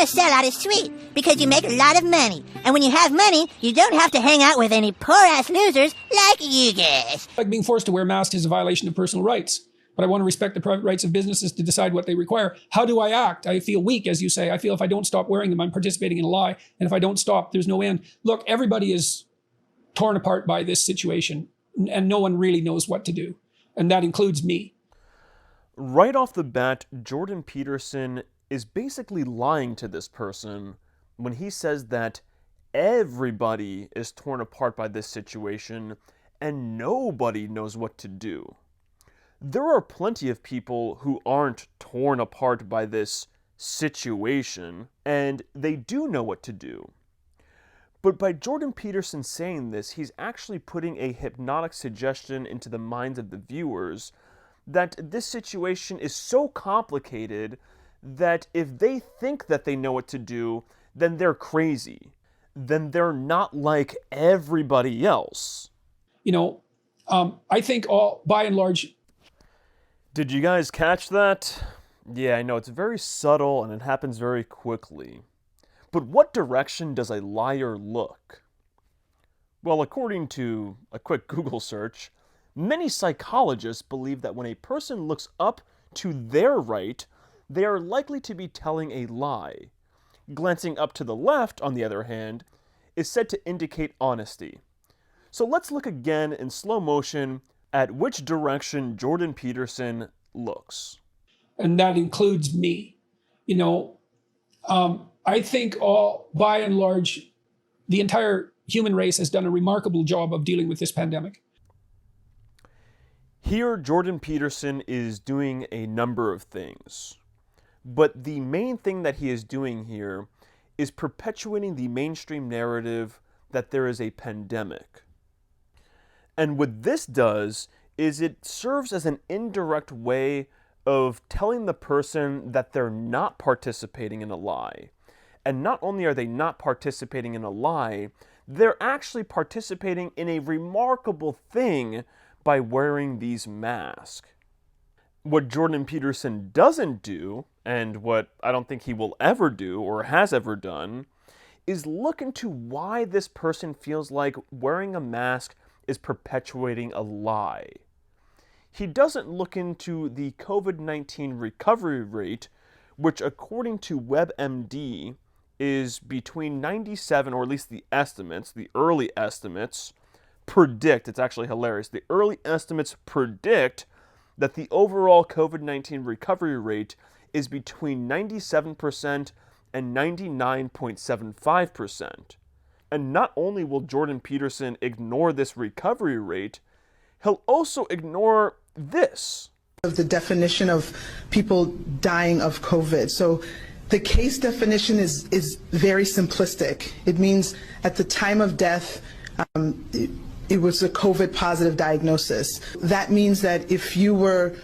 a sellout is sweet because you make a lot of money. And when you have money, you don't have to hang out with any poor-ass losers like you guys. Like being forced to wear masks is a violation of personal rights. But I want to respect the private rights of businesses to decide what they require. How do I act? I feel weak, as you say. I feel if I don't stop wearing them, I'm participating in a lie. And if I don't stop, there's no end. Look, everybody is torn apart by this situation, and no one really knows what to do. And that includes me. Right off the bat, Jordan Peterson is basically lying to this person when he says that everybody is torn apart by this situation and nobody knows what to do. There are plenty of people who aren't torn apart by this situation, and they do know what to do. But by Jordan Peterson saying this, he's actually putting a hypnotic suggestion into the minds of the viewers that this situation is so complicated that if they think that they know what to do, then they're crazy. Then they're not like everybody else. I think by and large... Did you guys catch that? Yeah, I know, it's very subtle and it happens very quickly. But what direction does a liar look? Well, according to a quick Google search, many psychologists believe that when a person looks up to their right, they are likely to be telling a lie. Glancing up to the left, on the other hand, is said to indicate honesty. So let's look again in slow motion at which direction Jordan Peterson looks. And that includes me. I think by and large, the entire human race has done a remarkable job of dealing with this pandemic. Here, Jordan Peterson is doing a number of things. But the main thing that he is doing here is perpetuating the mainstream narrative that there is a pandemic. And what this does is it serves as an indirect way of telling the person that they're not participating in a lie. And not only are they not participating in a lie, they're actually participating in a remarkable thing by wearing these masks. What Jordan Peterson doesn't do, and what I don't think he will ever do or has ever done, is look into why this person feels like wearing a mask is perpetuating a lie. He doesn't look into the COVID-19 recovery rate, which according to WebMD is between 97, or at least the estimates, the early estimates, predict, it's actually hilarious, the early estimates predict that the overall COVID-19 recovery rate is between 97% and 99.75%. And not only will Jordan Peterson ignore this recovery rate, he'll also ignore this. Of the definition of people dying of COVID. So the case definition is very simplistic. It means at the time of death, it was a COVID positive diagnosis. That means that if you were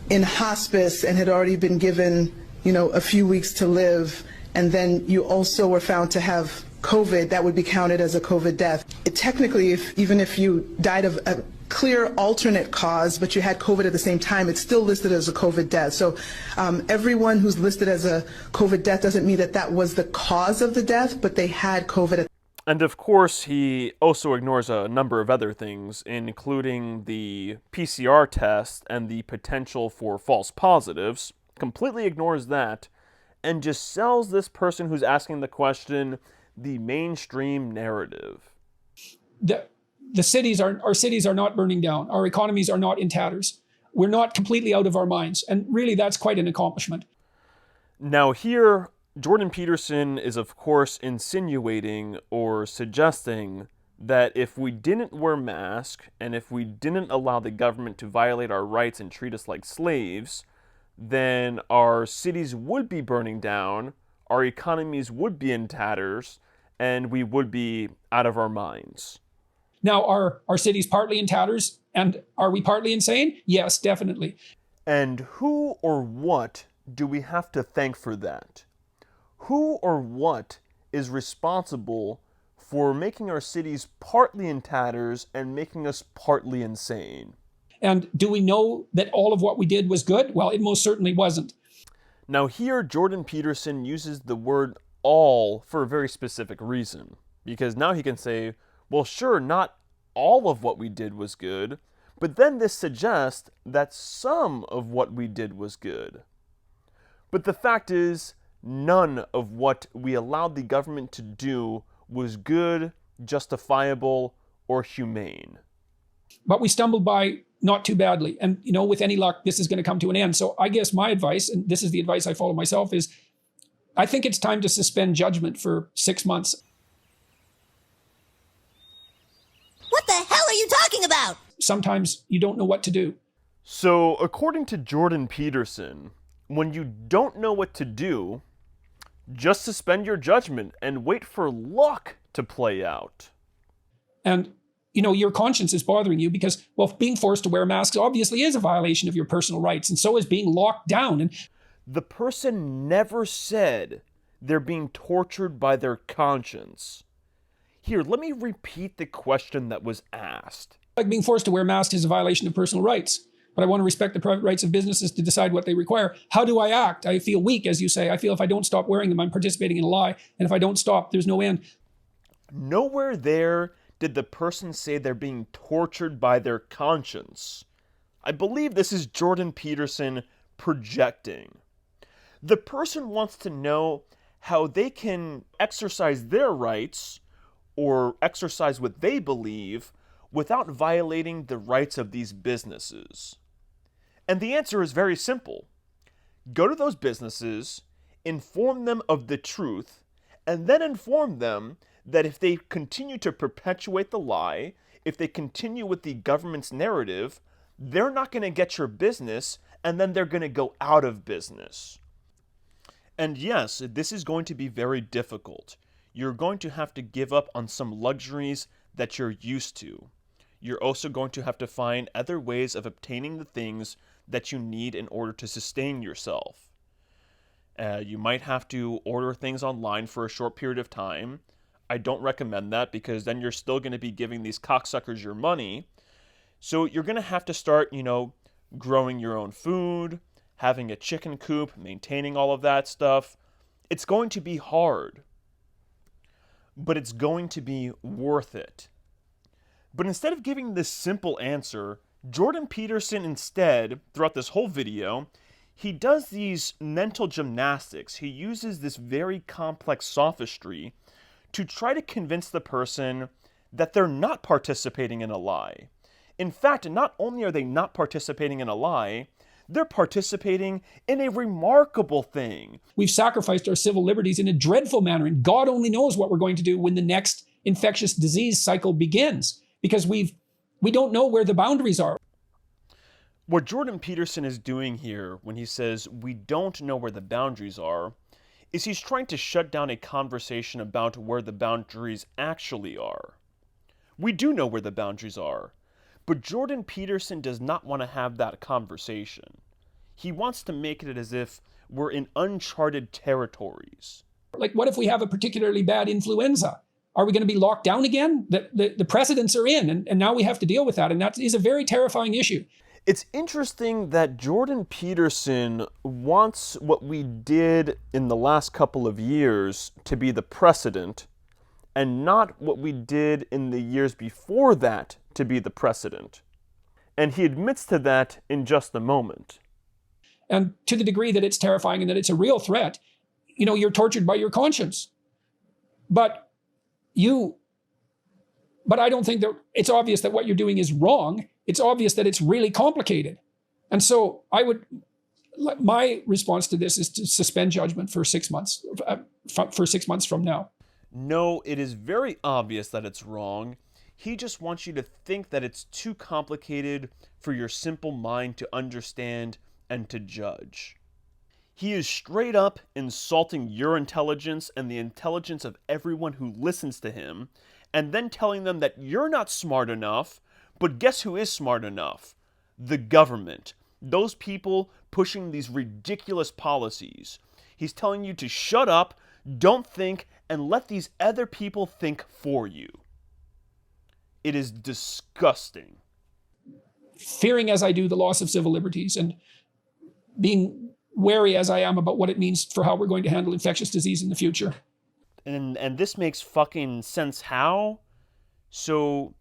in hospice and had already been given, a few weeks to live, and then you also were found to have COVID, that would be counted as a COVID death. Technically, even if you died of a clear alternate cause, but you had COVID at the same time, it's still listed as a COVID death. So everyone who's listed as a COVID death doesn't mean that that was the cause of the death, but they had COVID. And of course, he also ignores a number of other things, including the PCR test and the potential for false positives. Completely ignores that, and just sells this person who's asking the question the mainstream narrative. Our cities are not burning down. Our economies are not in tatters. We're not completely out of our minds. And really, that's quite an accomplishment. Now here, Jordan Peterson is of course insinuating or suggesting that if we didn't wear masks and if we didn't allow the government to violate our rights and treat us like slaves, then our cities would be burning down, our economies would be in tatters, and we would be out of our minds. Now, are our cities partly in tatters? And are we partly insane? Yes, definitely. And who or what do we have to thank for that? Who or what is responsible for making our cities partly in tatters and making us partly insane? And do we know that all of what we did was good? Well, it most certainly wasn't. Now here, Jordan Peterson uses the word all for a very specific reason, because now he can say, well, sure, not all of what we did was good, but then this suggests that some of what we did was good. But the fact is, none of what we allowed the government to do was good, justifiable, or humane. But we stumbled by not too badly. And, with any luck, this is going to come to an end. So I guess my advice, and this is the advice I follow myself, is I think it's time to suspend judgment for 6 months. What the hell are you talking about? Sometimes you don't know what to do. So, according to Jordan Peterson, when you don't know what to do, just suspend your judgment and wait for luck to play out. And, your conscience is bothering you because, well, being forced to wear masks obviously is a violation of your personal rights, and so is being locked down. And the person never said they're being tortured by their conscience. Here, let me repeat the question that was asked. Like being forced to wear masks is a violation of personal rights, but I want to respect the private rights of businesses to decide what they require. How do I act? I feel weak, as you say. I feel if I don't stop wearing them, I'm participating in a lie. And if I don't stop, there's no end. Nowhere there did the person say they're being tortured by their conscience. I believe this is Jordan Peterson projecting. The person wants to know how they can exercise their rights or exercise what they believe without violating the rights of these businesses. And the answer is very simple. Go to those businesses, inform them of the truth, and then inform them that if they continue to perpetuate the lie, if they continue with the government's narrative, they're not going to get your business, and then they're going to go out of business. And yes, this is going to be very difficult. You're going to have to give up on some luxuries that you're used to. You're also going to have to find other ways of obtaining the things that you need in order to sustain yourself. You might have to order things online for a short period of time. I don't recommend that because then you're still going to be giving these cocksuckers your money. So you're going to have to start, growing your own food, having a chicken coop, maintaining all of that stuff. It's going to be hard, but it's going to be worth it. But instead of giving this simple answer, Jordan Peterson instead, throughout this whole video, he does these mental gymnastics. He uses this very complex sophistry to try to convince the person that they're not participating in a lie. In fact, not only are they not participating in a lie, they're participating in a remarkable thing. We've sacrificed our civil liberties in a dreadful manner, and God only knows what we're going to do when the next infectious disease cycle begins, because we don't know where the boundaries are. What Jordan Peterson is doing here when he says we don't know where the boundaries are is he's trying to shut down a conversation about where the boundaries actually are. We do know where the boundaries are, but Jordan Peterson does not want to have that conversation. He wants to make it as if we're in uncharted territories. Like, what if we have a particularly bad influenza? Are we going to be locked down again? The precedents are in, and now we have to deal with that, and that is a very terrifying issue. It's interesting that Jordan Peterson wants what we did in the last couple of years to be the precedent, and not what we did in the years before that to be the precedent. And he admits to that in just a moment. And to the degree that it's terrifying and that it's a real threat, you're tortured by your conscience. But I don't think that it's obvious that what you're doing is wrong. It's obvious that it's really complicated. And so my response to this is to suspend judgment for 6 months, for 6 months from now. No, it is very obvious that it's wrong. He just wants you to think that it's too complicated for your simple mind to understand and to judge. He is straight up insulting your intelligence and the intelligence of everyone who listens to him, and then telling them that you're not smart enough. But guess who is smart enough? The government. Those people pushing these ridiculous policies. He's telling you to shut up, don't think, and let these other people think for you. It is disgusting. Fearing as I do the loss of civil liberties and being wary as I am about what it means for how we're going to handle infectious disease in the future. And this makes fucking sense how? So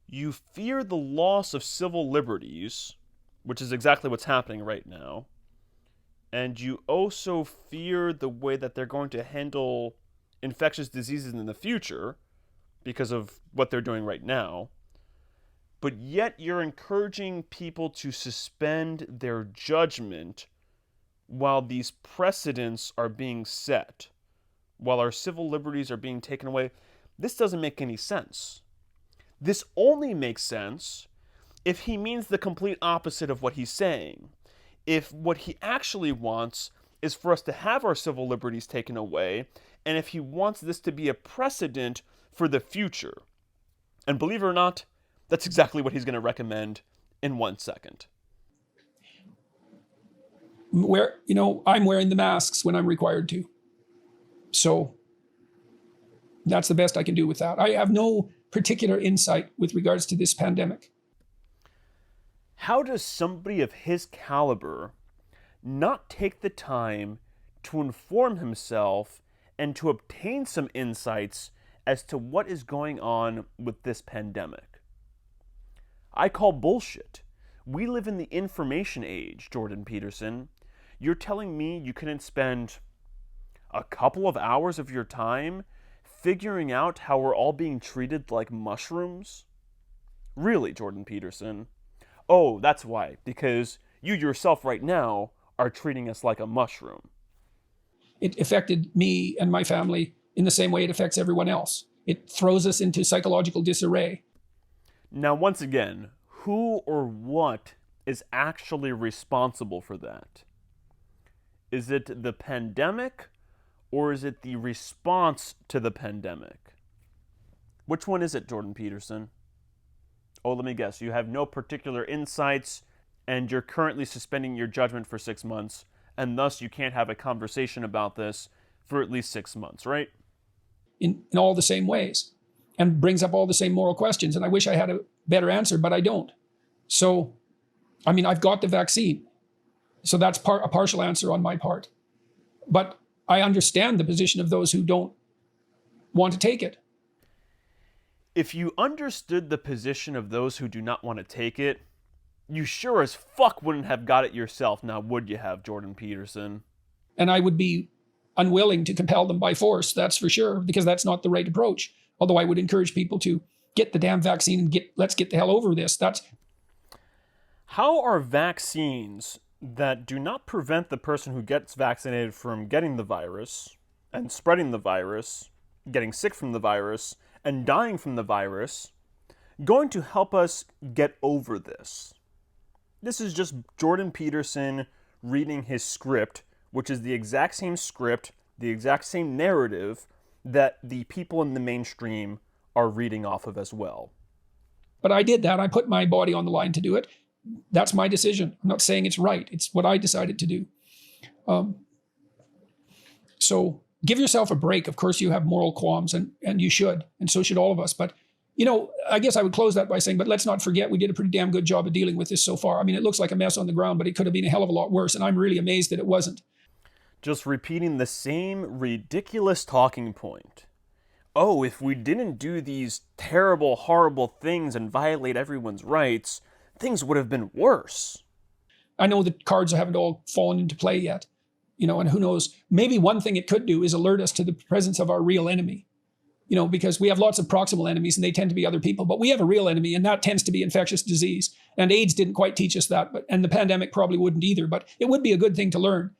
you fear the loss of civil liberties, which is exactly what's happening right now. And you also fear the way that they're going to handle infectious diseases in the future because of what they're doing right now. But yet you're encouraging people to suspend their judgment while these precedents are being set, while our civil liberties are being taken away. This doesn't make any sense. This only makes sense if he means the complete opposite of what he's saying. If what he actually wants is for us to have our civil liberties taken away, and if he wants this to be a precedent for the future. And believe it or not, that's exactly what he's going to recommend in 1 second. I'm wearing the masks when I'm required to. So that's the best I can do with that. I have no particular insight with regards to this pandemic. How does somebody of his caliber not take the time to inform himself and to obtain some insights as to what is going on with this pandemic? I call bullshit. We live in the information age, Jordan Peterson. You're telling me you couldn't spend a couple of hours of your time figuring out how we're all being treated like mushrooms? Really, Jordan Peterson? Oh, that's why. Because you yourself right now are treating us like a mushroom. It affected me and my family in the same way it affects everyone else. It throws us into psychological disarray. Now, once again, who or what is actually responsible for that? Is it the pandemic, or is it the response to the pandemic? Which one is it, Jordan Peterson? Oh, let me guess. You have no particular insights, and you're currently suspending your judgment for 6 months, and thus you can't have a conversation about this for at least 6 months, right? In all the same ways, and brings up all the same moral questions. And I wish I had a better answer, but I don't. So, I've got the vaccine. So that's a partial answer on my part. But I understand the position of those who don't want to take it. If you understood the position of those who do not want to take it, you sure as fuck wouldn't have got it yourself, now would you have, Jordan Peterson? And I would be unwilling to compel them by force, that's for sure, because that's not the right approach. Although I would encourage people to get the damn vaccine and let's get the hell over this. How are vaccines that do not prevent the person who gets vaccinated from getting the virus and spreading the virus, getting sick from the virus, and dying from the virus, going to help us get over this? This is just Jordan Peterson reading his script, which is the exact same script, the exact same narrative that the people in the mainstream are reading off of as well. But I did that. I put my body on the line to do it. That's my decision. I'm not saying it's right. It's what I decided to do. So give yourself a break. Of course, you have moral qualms, and you should, and so should all of us. But, I guess I would close that by saying, but let's not forget we did a pretty damn good job of dealing with this so far. It looks like a mess on the ground, but it could have been a hell of a lot worse, and I'm really amazed that it wasn't. Just repeating the same ridiculous talking point. Oh, if we didn't do these terrible, horrible things and violate everyone's rights, things would have been worse. I know the cards haven't all fallen into play yet, and who knows, maybe one thing it could do is alert us to the presence of our real enemy, because we have lots of proximal enemies and they tend to be other people, but we have a real enemy, and that tends to be infectious disease. And AIDS didn't quite teach us that, and the pandemic probably wouldn't either, but it would be a good thing to learn.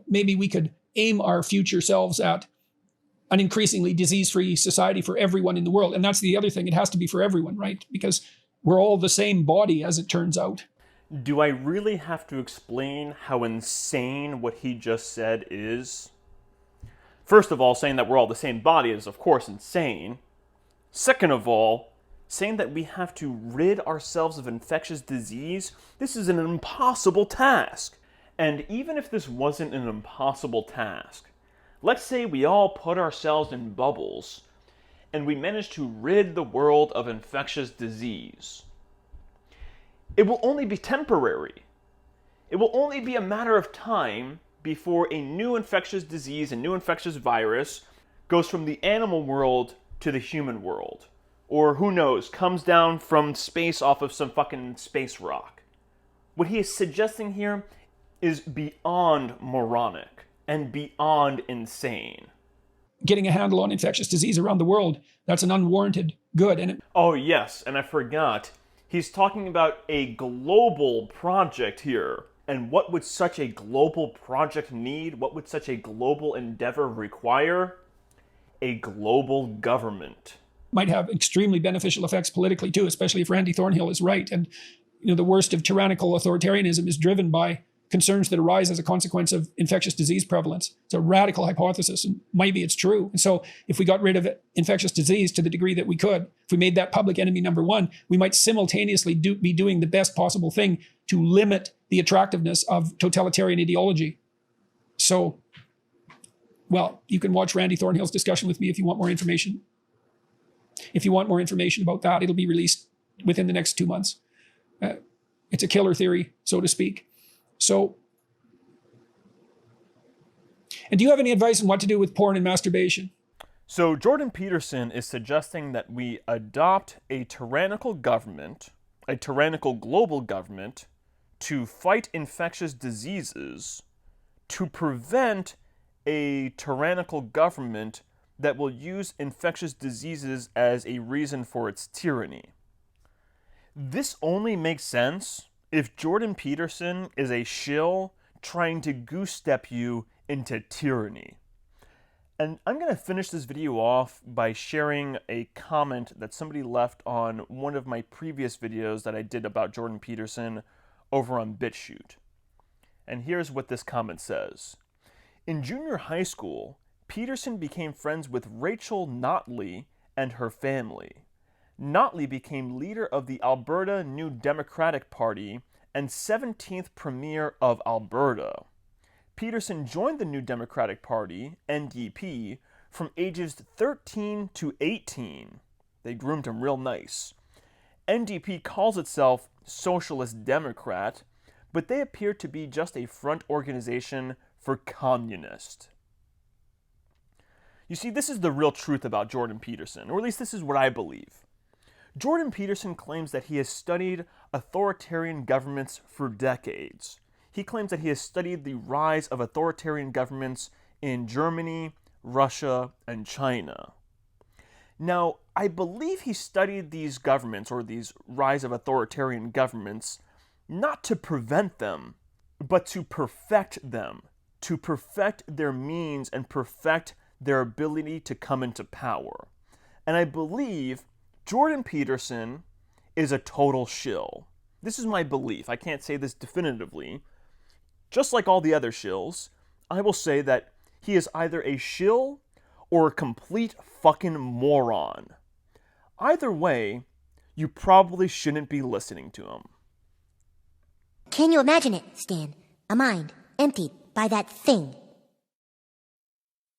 Maybe we could aim our future selves at an increasingly disease-free society for everyone in the world. And that's the other thing. It has to be for everyone, right? Because we're all the same body, as it turns out. Do I really have to explain how insane what he just said is? First of all, saying that we're all the same body is, of course, insane. Second of all, saying that we have to rid ourselves of infectious disease, this is an impossible task. And even if this wasn't an impossible task, let's say we all put ourselves in bubbles and we manage to rid the world of infectious disease. It will only be temporary. It will only be a matter of time before a new infectious disease, a new infectious virus, goes from the animal world to the human world. Or who knows, comes down from space off of some fucking space rock. What he is suggesting here is beyond moronic and beyond insane. Getting a handle on infectious disease around the world, that's an unwarranted good. And Oh yes, and I forgot. He's talking about a global project here. And what would such a global project need? What would such a global endeavor require? A global government. Might have extremely beneficial effects politically too, especially if Randy Thornhill is right. And the worst of tyrannical authoritarianism is driven by concerns that arise as a consequence of infectious disease prevalence. It's a radical hypothesis, and maybe it's true. And so if we got rid of infectious disease to the degree that we could, if we made that public enemy number one, we might simultaneously be doing the best possible thing to limit the attractiveness of totalitarian ideology. So, well, you can watch Randy Thornhill's discussion with me if you want more information. If you want more information about that, it'll be released within the next 2 months. It's a killer theory, so to speak. So, and do you have any advice on what to do with porn and masturbation? So Jordan Peterson is suggesting that we adopt a tyrannical government, a tyrannical global government, to fight infectious diseases, to prevent a tyrannical government that will use infectious diseases as a reason for its tyranny. This only makes sense if Jordan Peterson is a shill trying to goose-step you into tyranny. And I'm going to finish this video off by sharing a comment that somebody left on one of my previous videos that I did about Jordan Peterson over on BitChute. And here's what this comment says. In junior high school, Peterson became friends with Rachel Notley and her family. Notley became leader of the Alberta New Democratic Party and 17th Premier of Alberta. Peterson joined the New Democratic Party, NDP, from ages 13 to 18. They groomed him real nice. NDP calls itself Socialist Democrat, but they appear to be just a front organization for communist. You see, this is the real truth about Jordan Peterson, or at least this is what I believe. Jordan Peterson claims that he has studied authoritarian governments for decades. He claims that he has studied the rise of authoritarian governments in Germany, Russia, and China. Now, I believe he studied these governments, or these rise of authoritarian governments, not to prevent them, but to perfect them, to perfect their means and perfect their ability to come into power. And I believe Jordan Peterson is a total shill. This is my belief. I can't say this definitively. Just like all the other shills, I will say that he is either a shill or a complete fucking moron. Either way, you probably shouldn't be listening to him. Can you imagine it, Stan? A mind emptied by that thing.